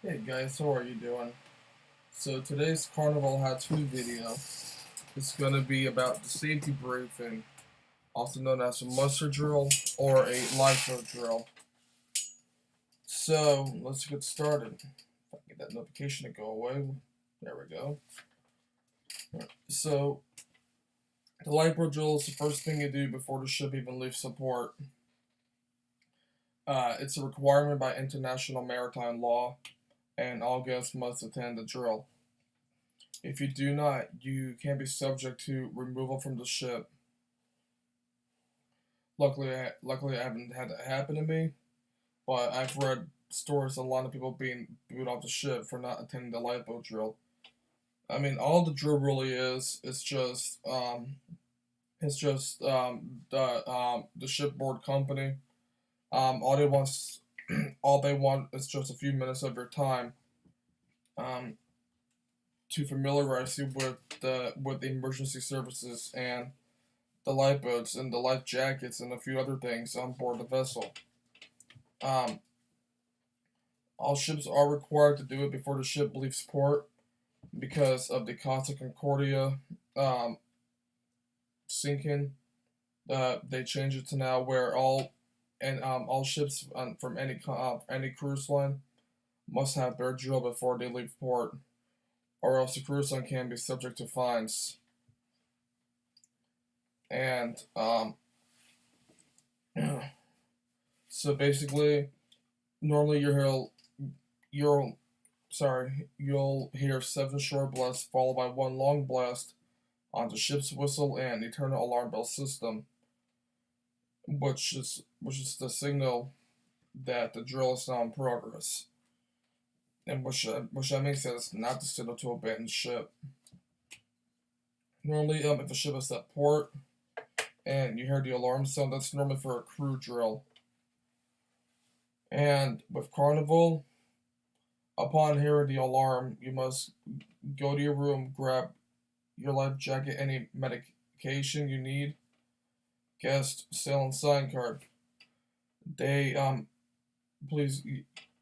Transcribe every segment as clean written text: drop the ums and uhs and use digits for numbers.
Hey guys, how are you doing? So today's Carnival How To video is going to be about the safety briefing, also known as a muster drill or a lifeboat drill. So let's get started. If I can get that notification to go away. There we go. So the lifeboat drill is the first thing you do before the ship even leaves support. It's a requirement by international maritime law, and all guests must attend the drill. If you do not, you can be subject to removal from the ship. Luckily, I haven't had that happen to me, but I've read stories of a lot of people being booed off the ship for not attending the lifeboat drill. I mean, all the drill really is the shipboard company. All they want all they want is just a few minutes of your time. Um, to familiarize you with the emergency services and the lifeboats and the life jackets and a few other things on board the vessel. Um, all ships are required to do it before the ship leaves port because of the Costa Concordia sinking. They changed it to now where all ships from any cruise line must have their drill before they leave port, or else the cruise line can be subject to fines. And so basically, normally you'll hear 7 short blasts followed by 1 long blast on the ship's whistle and eternal alarm bell system, which is the signal that the drill is now in progress, and which that means that it's not the signal to abandon ship. Normally, if a ship is at port and you hear the alarm sound, that's normally for a crew drill. And with Carnival, upon hearing the alarm, you must go to your room, grab your life jacket, any medication you need, guest, sail, and sign card. They please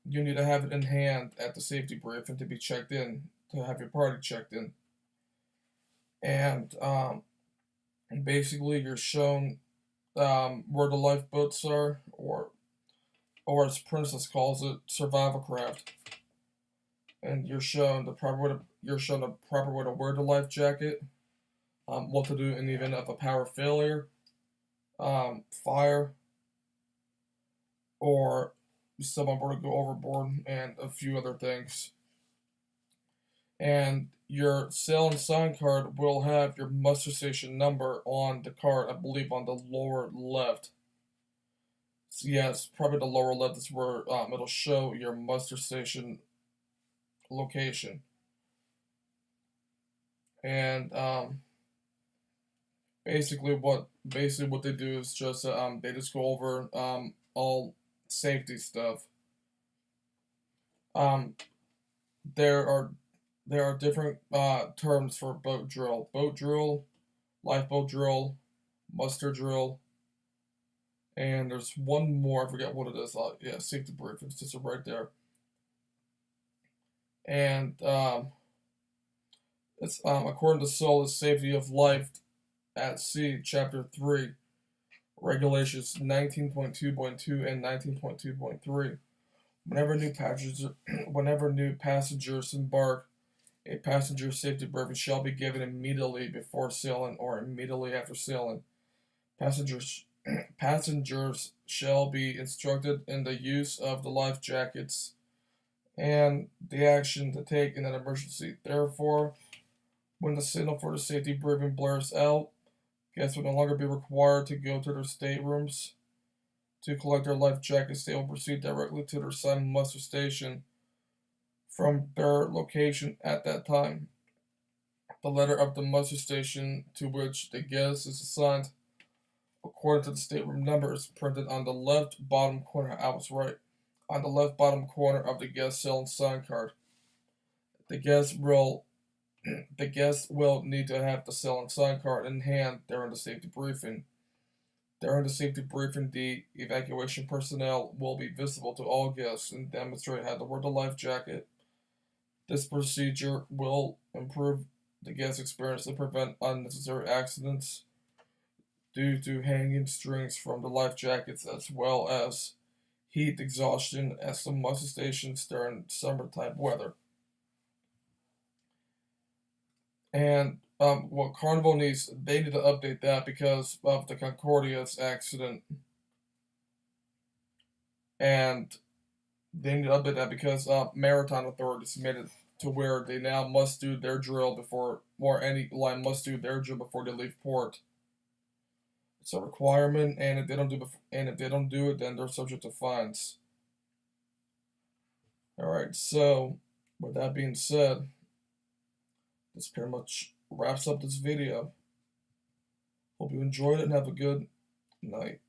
you need to have it in hand at the safety briefing to be checked in, to have your party checked in. And basically you're shown where the lifeboats are, or as Princess calls it, survival craft. And you're shown the proper way to wear the life jacket, what to do in the event of a power failure, fire, or someone were to go overboard, and a few other things. And your sail and sign card will have your muster station number on the card, I believe on the lower left. So yes, probably the lower left is where it'll show your muster station location. And basically what they do is just they just go over all safety stuff. Um, there are different terms for boat drill, lifeboat drill, muster drill, and there's one more. I forget what it is. Yeah, safety briefing. It's just right there. And it's according to SOLAS, Safety of Life at Sea, Chapter 3, Regulations 19.2.2 and 19.2.3. Whenever new passengers embark, a passenger safety briefing shall be given immediately before sailing or immediately after sailing. Passengers shall be instructed in the use of the life jackets and the action to take in an emergency. Therefore, when the signal for the safety briefing blares out, guests will no longer be required to go to their staterooms to collect their life jackets. They will proceed directly to their assigned muster station from their location at that time. The letter of the muster station to which the guest is assigned, according to the stateroom number, is printed on the left bottom corner. I was right. On the left bottom corner of the guest sail and sign card. The guest will need to have the sail and sign card in hand during the safety briefing. During the safety briefing, the evacuation personnel will be visible to all guests and demonstrate how to wear the life jacket This procedure will improve the guest experience and prevent unnecessary accidents due to hanging strings from the life jackets, as well as heat exhaustion at some muster stations during summertime weather. And what Carnival needs, they need to update that because of the Concordia's accident. And they need to update that because maritime authorities made it to where they now must do their drill before, or any line must do their drill before they leave port. It's a requirement, and if they don't do it, then they're subject to fines. All right. So, with that being said, this pretty much wraps up this video. Hope you enjoyed it and have a good night.